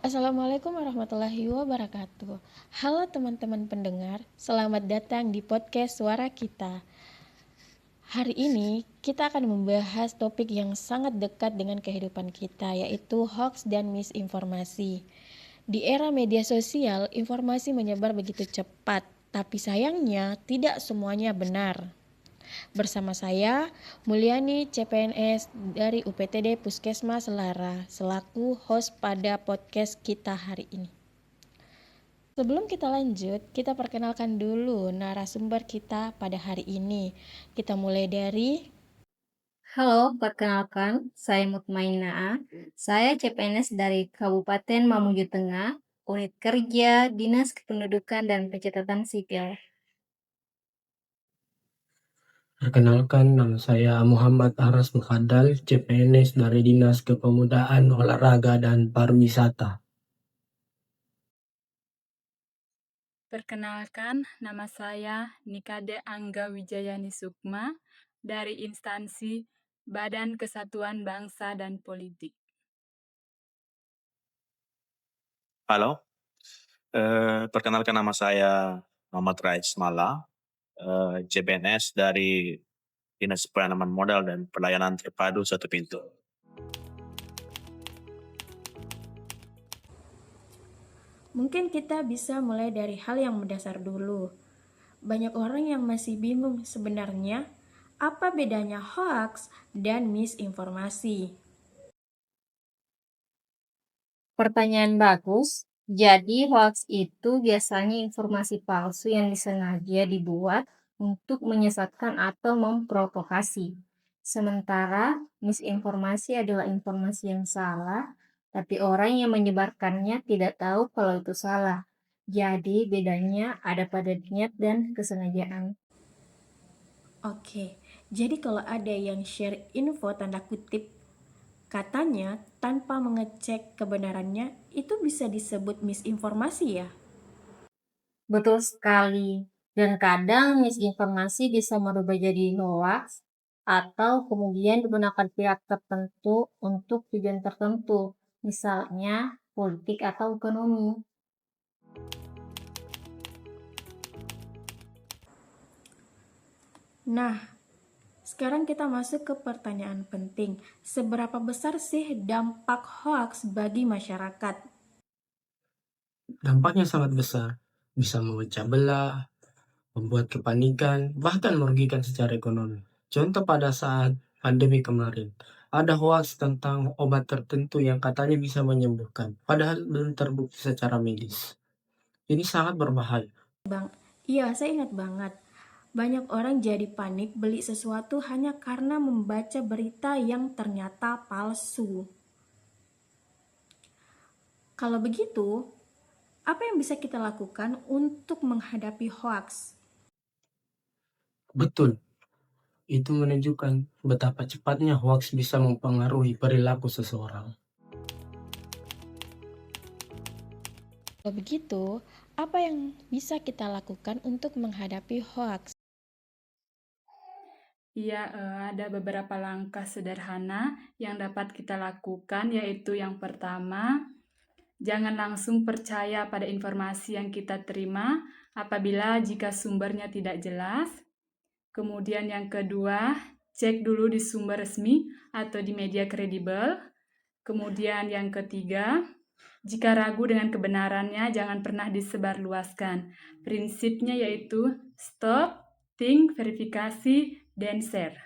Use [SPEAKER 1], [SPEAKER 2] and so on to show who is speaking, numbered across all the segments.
[SPEAKER 1] Assalamualaikum warahmatullahi wabarakatuh. Halo teman-teman pendengar, selamat datang di podcast Suara Kita. Hari ini kita akan membahas topik yang sangat dekat dengan kehidupan kita, yaitu hoax dan misinformasi. Di era media sosial, informasi menyebar begitu cepat, tapi sayangnya tidak semuanya benar. Bersama saya, Mulyani CPNS dari UPTD Puskesmas Lara, selaku host pada podcast kita hari ini. Sebelum kita lanjut, kita perkenalkan dulu narasumber kita pada hari ini. Kita mulai dari
[SPEAKER 2] Halo, perkenalkan, saya Mutmainaa. Saya CPNS dari Kabupaten Mamuju Tengah, Unit Kerja Dinas Kependudukan dan Pencatatan Sipil.
[SPEAKER 3] Perkenalkan, nama saya Muhammad Aras Mufaddal, CPNS dari Dinas Kepemudaan, Olahraga, dan Pariwisata.
[SPEAKER 4] Perkenalkan, nama saya Nikade Angga Wijayani Sukma dari instansi Badan Kesatuan Bangsa dan Politik.
[SPEAKER 5] Halo, perkenalkan nama saya Muhammad Rais Mala, CPNS dari Dinas Penanaman Modal dan Pelayanan Terpadu Satu Pintu.
[SPEAKER 1] Mungkin kita bisa mulai dari hal yang mendasar dulu. Banyak orang yang masih bingung sebenarnya apa bedanya hoax dan misinformasi.
[SPEAKER 2] Pertanyaan bagus. Jadi, hoax itu biasanya informasi palsu yang disengaja dibuat untuk menyesatkan atau memprovokasi. Sementara misinformasi adalah informasi yang salah, tapi orang yang menyebarkannya tidak tahu kalau itu salah. Jadi, bedanya ada pada niat dan kesengajaan.
[SPEAKER 1] Oke, jadi kalau ada yang share info tanda kutip katanya tanpa mengecek kebenarannya, itu bisa disebut misinformasi ya?
[SPEAKER 2] Betul sekali. Dan kadang misinformasi bisa merubah jadi hoax atau kemudian digunakan pihak tertentu untuk tujuan tertentu, misalnya politik atau ekonomi.
[SPEAKER 1] Nah, sekarang kita masuk ke pertanyaan penting. Seberapa besar sih dampak hoax bagi masyarakat?
[SPEAKER 3] Dampaknya sangat besar, bisa memecah belah, membuat kepanikan, bahkan merugikan secara ekonomi. Contoh pada saat pandemi kemarin, ada hoaks tentang obat tertentu yang katanya bisa menyembuhkan, padahal belum terbukti secara medis. Ini sangat berbahaya.
[SPEAKER 1] Iya, saya ingat banget. Banyak orang jadi panik beli sesuatu hanya karena membaca berita yang ternyata palsu. Kalau begitu, apa yang bisa kita lakukan untuk menghadapi hoax?
[SPEAKER 3] Betul, itu menunjukkan betapa cepatnya hoaks bisa mempengaruhi perilaku seseorang.
[SPEAKER 1] Kalau begitu, apa yang bisa kita lakukan untuk menghadapi hoax?
[SPEAKER 4] Iya, ada beberapa langkah sederhana yang dapat kita lakukan, yaitu yang pertama, jangan langsung percaya pada informasi yang kita terima apabila jika sumbernya tidak jelas. Kemudian yang kedua, cek dulu di sumber resmi atau di media kredibel. Kemudian yang ketiga, jika ragu dengan kebenarannya, jangan pernah disebarluaskan. Prinsipnya yaitu stop, think, verifikasi, dan share.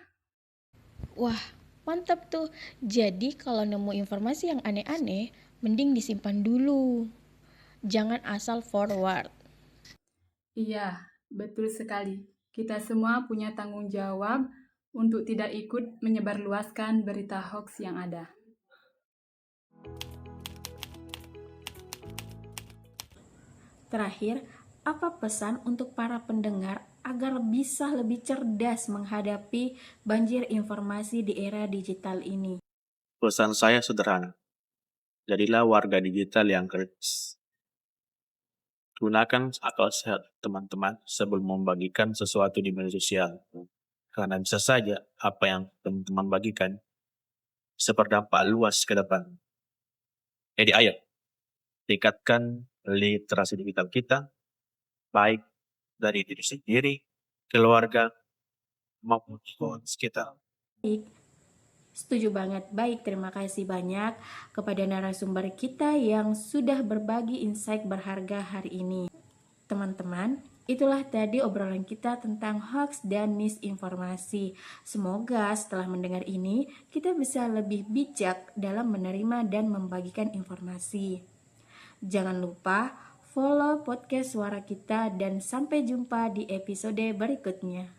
[SPEAKER 1] Wah, mantap tuh. Jadi kalau nemu informasi yang aneh-aneh, mending disimpan dulu. Jangan asal forward.
[SPEAKER 4] Iya, betul sekali. Kita semua punya tanggung jawab untuk tidak ikut menyebarluaskan berita hoax yang ada.
[SPEAKER 1] Terakhir, apa pesan untuk para pendengar agar bisa lebih cerdas menghadapi banjir informasi di era digital ini?
[SPEAKER 5] Pesan saya sederhana, jadilah warga digital yang kritis. Gunakan akal sehat teman-teman sebelum membagikan sesuatu di media sosial. Karena bisa saja apa yang teman-teman bagikan bisa berdampak luas ke depan. Jadi ayo, tingkatkan literasi digital kita, baik dari diri sendiri, keluarga, maupun lingkungan sekitar.
[SPEAKER 1] Baik, setuju banget. Baik, terima kasih banyak kepada narasumber kita yang sudah berbagi insight berharga hari ini. Teman-teman, itulah tadi obrolan kita tentang hoax dan misinformasi. Semoga setelah mendengar ini, kita bisa lebih bijak dalam menerima dan membagikan informasi. Jangan lupa follow podcast Suara Kita dan sampai jumpa di episode berikutnya.